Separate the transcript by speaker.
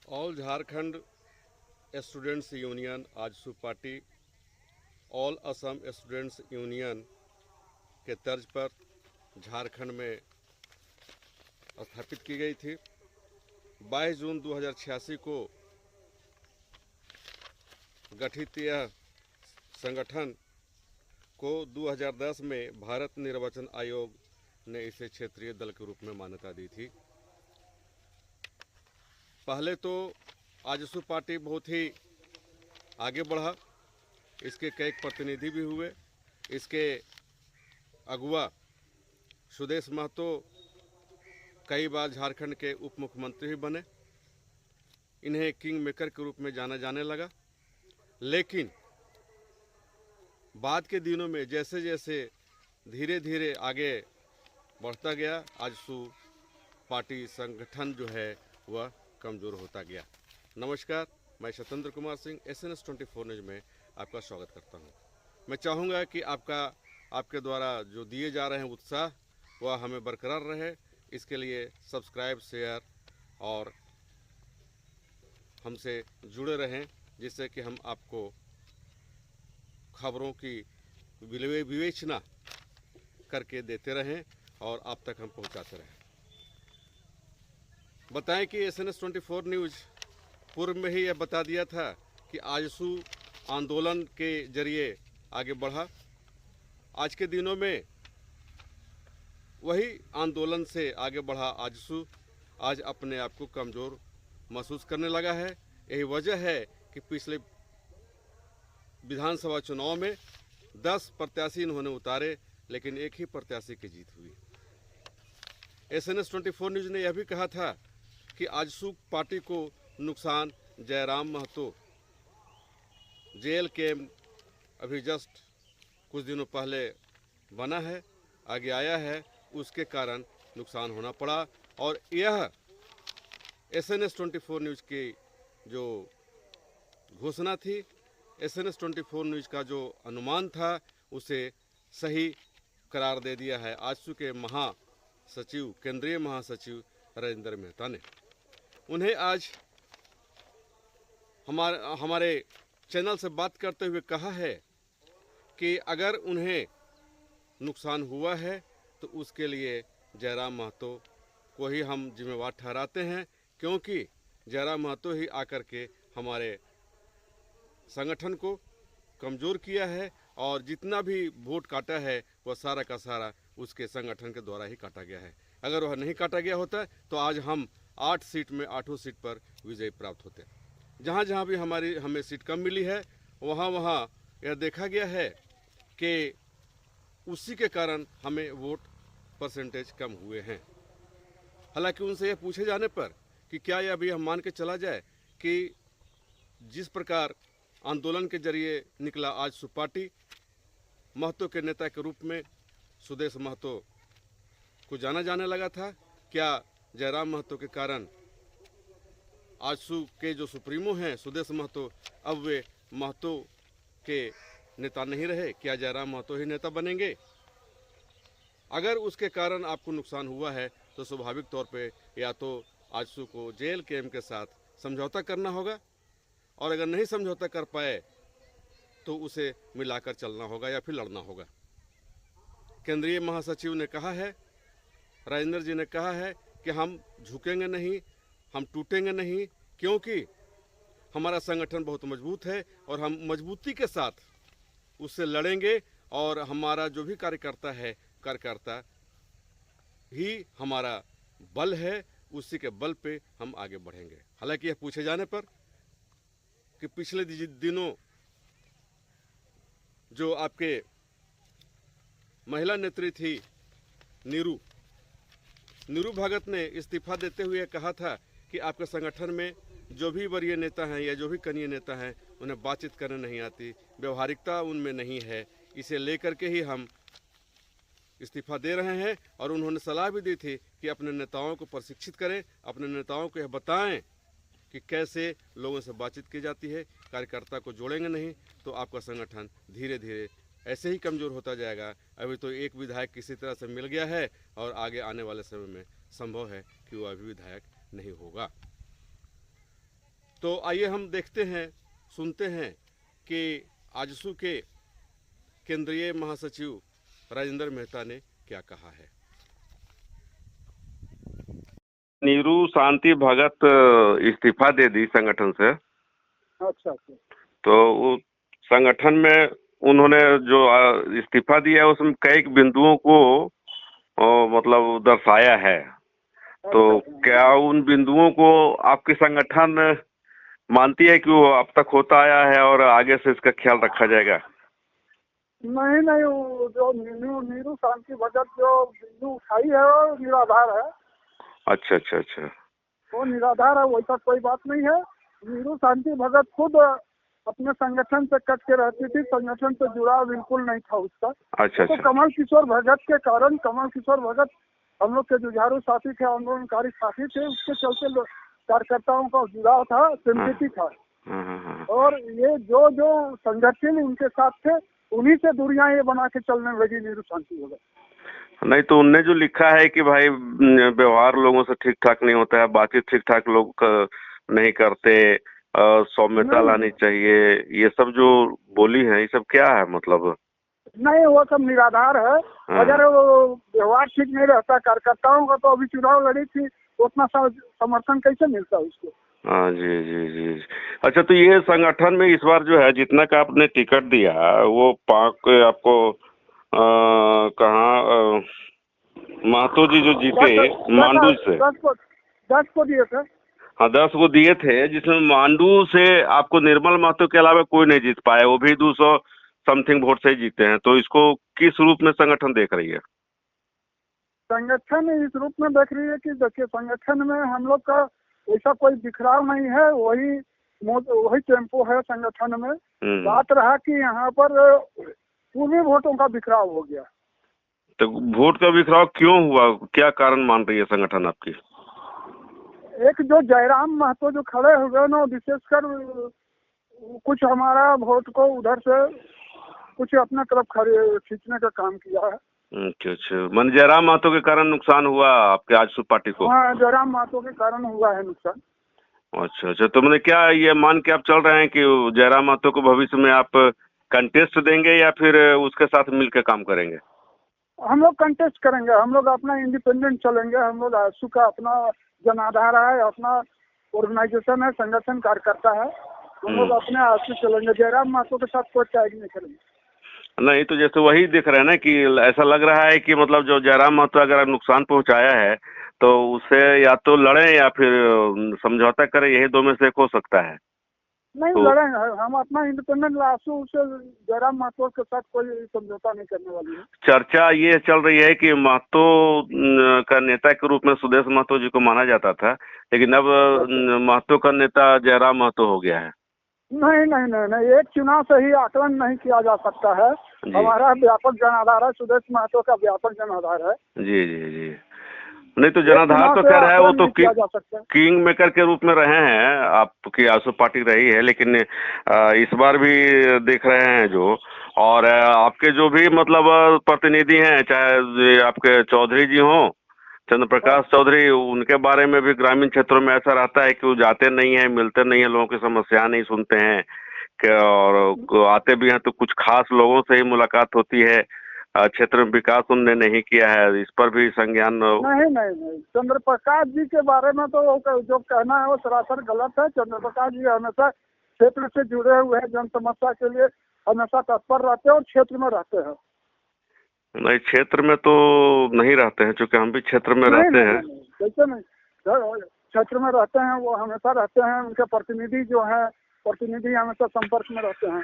Speaker 1: All Jharkhand students union AJSU party all Assam students union के तर्ज पर झारखंड में स्थापित की गई थी। 22 जून 2086 को गठित यह संगठन को 2010 में भारत निर्वाचन आयोग ने इसे क्षेत्रीय दल के रूप में मान्यता दी थी। पहले तो आजसू पार्टी बहुत ही आगे बढ़ा, इसके कई प्रतिनिधि भी हुए। इसके अगुआ सुदेश महतो कई बार झारखंड के उप मुख्यमंत्री भी बने। इन्हें किंग मेकर के रूप में जाना जाने लगा। लेकिन बाद के दिनों में जैसे जैसे धीरे धीरे आगे बढ़ता गया, आजसू पार्टी संगठन जो है वह कमज़ोर होता गया। नमस्कार, मैं सत्येंद्र कुमार सिंह SNS 24 न्यूज़ में आपका स्वागत करता हूं। मैं चाहूँगा कि आपके द्वारा जो दिए जा रहे हैं उत्साह वह हमें बरकरार रहे। इसके लिए सब्सक्राइब, शेयर और हमसे जुड़े रहें, जिससे कि हम आपको खबरों की विवेचना करके देते रहें और आप तक हम पहुंचाते रहें। बताएं कि SNS 24 न्यूज़ पूर्व में ही यह बता दिया था कि आजसू आंदोलन के जरिए आगे बढ़ा। आज के दिनों में वही आंदोलन से आगे बढ़ा आजसू आज अपने आप को कमज़ोर महसूस करने लगा है। यही वजह है कि पिछले विधानसभा चुनाव में 10 प्रत्याशी इन्होंने उतारे, लेकिन एक ही प्रत्याशी की जीत हुई। SNS 24 न्यूज़ ने यह भी कहा था कि आजसू पार्टी को नुकसान जयराम महतो जेल के अभी जस्ट कुछ दिनों पहले बना है, आगे आया है, उसके कारण नुकसान होना पड़ा। और यह SNS 24 न्यूज़ की जो घोषणा थी, SNS 24 न्यूज़ का जो अनुमान था, उसे सही करार दे दिया है आजसू के महासचिव, केंद्रीय महासचिव राजेंद्र मेहता ने। उन्हें आज हमारे चैनल से बात करते हुए कहा है कि अगर उन्हें नुकसान हुआ है तो उसके लिए जयराम महतो को ही हम जिम्मेवार ठहराते हैं, क्योंकि जयराम महतो ही आकर के हमारे संगठन को कमज़ोर किया है और जितना भी वोट काटा है वह सारा का सारा उसके संगठन के द्वारा ही काटा गया है। अगर वह नहीं काटा गया होता तो आज हम 8 सीट में 8 सीट पर विजय प्राप्त होते। जहाँ जहाँ भी हमें सीट कम मिली है, वहाँ वहाँ यह देखा गया है कि उसी के कारण हमें वोट परसेंटेज कम हुए हैं। हालांकि उनसे यह पूछे जाने पर कि क्या यह अभी हम मान के चला जाए कि जिस प्रकार आंदोलन के जरिए निकला आजसू पार्टी, महतो के नेता के रूप में सुदेश महतो को जाना जाने लगा था, क्या जयराम महतो के कारण आजसू के जो सुप्रीमो हैं सुदेश महतो, अब वे महतो के नेता नहीं रहे? क्या जयराम महतो ही नेता बनेंगे? अगर उसके कारण आपको नुकसान हुआ है तो स्वाभाविक तौर पे या तो आजसू को जेल कैम के साथ समझौता करना होगा, और अगर नहीं समझौता कर पाए तो उसे मिलाकर चलना होगा या फिर लड़ना होगा। केंद्रीय महासचिव ने कहा है, राजेंद्र जी ने कहा है कि हम झुकेंगे नहीं, हम टूटेंगे नहीं, क्योंकि हमारा संगठन बहुत मजबूत है और हम मजबूती के साथ उससे लड़ेंगे और हमारा जो भी कार्यकर्ता ही हमारा बल है, उसी के बल पे हम आगे बढ़ेंगे। हालांकि यह पूछे जाने पर कि पिछले दिनों जो आपके महिला नेत्री थी नीरू भगत ने इस्तीफा देते हुए कहा था कि आपके संगठन में जो भी वरीय नेता हैं या जो भी कनीय नेता हैं उन्हें बातचीत करने नहीं आती, व्यवहारिकता उनमें नहीं है, इसे लेकर के ही हम इस्तीफा दे रहे हैं। और उन्होंने सलाह भी दी थी कि अपने नेताओं को प्रशिक्षित करें, अपने नेताओं को यह बताएं कि कैसे लोगों से बातचीत की जाती है। कार्यकर्ता को जोड़ेंगे नहीं तो आपका संगठन धीरे धीरे ऐसे ही कमज़ोर होता जाएगा। अभी तो एक विधायक किसी तरह से मिल गया है और आगे आने वाले समय में संभव है कि वह अभी विधायक नहीं होगा। तो आइए हम देखते हैं, सुनते हैं कि आजसू के केंद्रीय महासचिव राजेंद्र मेहता ने क्या कहा है। नीरू शांति भगत इस्तीफा दे दी संगठन से।
Speaker 2: अच्छा अच्छा।
Speaker 1: तो वो संगठन में उन्होंने जो इस्तीफा दिया है उसमें कई बिंदुओं को मतलब दर्शाया है। तो क्या उन बिंदुओं को आपके संगठन मानती है कि वो अब तक होता आया है और आगे से इसका ख्याल रखा जाएगा?
Speaker 2: नहीं नहीं, वो जो नीरू शांति भगत जो बिंदु उठाई है वो निराधार है।
Speaker 1: अच्छा अच्छा अच्छा।
Speaker 2: वो निराधार है, वैसा कोई बात नहीं है। नीरू शांति भगत खुद अपने संगठन से कट के रहती थी, संगठन से जुड़ाव बिल्कुल नहीं था उसका।
Speaker 1: अच्छा
Speaker 2: तो
Speaker 1: अच्छा।
Speaker 2: कमल किशोर भगत के कारण, कमल किशोर भगत हम लोग के जुझारू साथी थे, आंदोलनकारी साथी थे, उसके चलते कार्यकर्ताओं का जुड़ाव था, सिंपैथी था। और ये जो जो संगठन उनके साथ थे उन्हीं से दूरियां ये बना के चलने लगी नीरू शांति भगत।
Speaker 1: नहीं तो उनने जो लिखा है कि भाई व्यवहार लोगों से ठीक ठाक नहीं होता है, बातचीत ठीक ठाक लोग नहीं करते, सौम्यता लानी चाहिए, ये सब जो बोली है ये सब क्या है मतलब?
Speaker 2: नहीं, वो सब निराधार है। अगर वो व्यवहार ठीक नहीं रहता कार्यकर्ताओं का तो अभी चुनाव लड़ी थी, उतना समर्थन कैसे मिलता उसको?
Speaker 1: हाँ जी जी जी। अच्छा, तो ये संगठन में इस बार जो है जितना का आपने टिकट दिया वो पाक आपको कहाँ महतो जी जो जीते मांडू से
Speaker 2: 10 को दिए थे।
Speaker 1: हाँ 10 को दिए थे, जिसमें मांडू से आपको निर्मल महतो के अलावा कोई नहीं जीत पाया, वो भी 200 समथिंग वोट से ही जीते हैं। तो इसको किस रूप में संगठन देख रही है?
Speaker 2: संगठन इस रूप में देख रही है कि देखिए, संगठन में हम लोग का ऐसा कोई बिखराव नहीं है, वही टेम्पो है संगठन में। बात रहा कि यहाँ पर पूर्वी वोटों का बिखराव हो गया।
Speaker 1: तो वोट का बिखराव क्यों हुआ, क्या कारण मान रही है संगठन आपकी?
Speaker 2: एक जो जयराम महतो जो खड़े हुए ना, विशेषकर कुछ हमारा वोट को उधर से कुछ अपने तरफ खींचने का काम किया है।
Speaker 1: अच्छा अच्छा, मन जयराम महतो के कारण नुकसान हुआ आपके आजसू पार्टी को?
Speaker 2: हाँ, जयराम महतो के कारण हुआ है नुकसान।
Speaker 1: अच्छा अच्छा, तो मैंने क्या ये मान के आप चल रहे हैं कि जयराम महतो को भविष्य में आप कंटेस्ट देंगे या फिर उसके साथ मिलकर काम करेंगे?
Speaker 2: हम लोग कंटेस्ट करेंगे, हम लोग अपना इंडिपेंडेंट चलेंगे। हम लोग आजसू का अपना जनाधार है, अपना ऑर्गेनाइजेशन है, संगठन कार्यकर्ता है, हम लोग अपने आजसू चलेंगे। जयराम महतो के साथ कोई टैग नहीं करेंगे।
Speaker 1: नहीं तो जैसे वही दिख रहा है ना कि ऐसा लग रहा है कि मतलब जो जयराम महतो अगर नुकसान पहुंचाया है तो उससे या तो लड़ें या फिर समझौता करें, यही दो में से एक हो सकता है।
Speaker 2: नहीं तो लड़ेंगे, हम अपना इंडिपेंडेंट आजसू से जयराम महतो के साथ कोई समझौता नहीं करने वाली है।
Speaker 1: चर्चा ये चल रही है कि महतो का नेता के रूप में सुदेश महतो जी को माना जाता था, लेकिन अब महतो का नेता जयराम महतो हो गया है।
Speaker 2: नहीं नहीं नहीं नहीं, एक चुनाव से ही आकलन नहीं किया जा सकता है। हमारा व्यापक जनाधार है, सुदेश महतो का व्यापक जनाधार है।
Speaker 1: जी जी जी। नहीं तो जनाधार तो खैर है, वो तो किंग मेकर के रूप में रहे हैं, आपकी आजसू पार्टी रही है, लेकिन इस बार भी देख रहे हैं जो, और आपके जो भी मतलब प्रतिनिधि हैं, चाहे आपके चौधरी जी हों, चंद्र प्रकाश चौधरी, उनके बारे में भी ग्रामीण क्षेत्रों में ऐसा रहता है कि वो जाते नहीं है, मिलते नहीं है, लोगों की समस्या नहीं सुनते हैं, और आते भी हैं तो कुछ खास लोगों से ही मुलाकात होती है, क्षेत्र में विकास उनने नहीं किया है। इस पर भी संज्ञान
Speaker 2: नहीं नहीं नहीं, चंद्र प्रकाश जी के बारे में तो जो कहना है वो सरासर गलत है। चंद्र प्रकाश जी हमेशा क्षेत्र से जुड़े हुए हैं, जन समस्या के लिए हमेशा तत्पर रहते हैं और क्षेत्र में रहते हैं।
Speaker 1: नहीं, क्षेत्र में तो नहीं रहते हैं, क्योंकि हम भी क्षेत्र में रहते हैं।
Speaker 2: कैसे नहीं, क्षेत्र में रहते हैं, वो हमेशा रहते हैं। उनके प्रतिनिधि जो है, प्रतिनिधि हमेशा संपर्क में रहते हैं।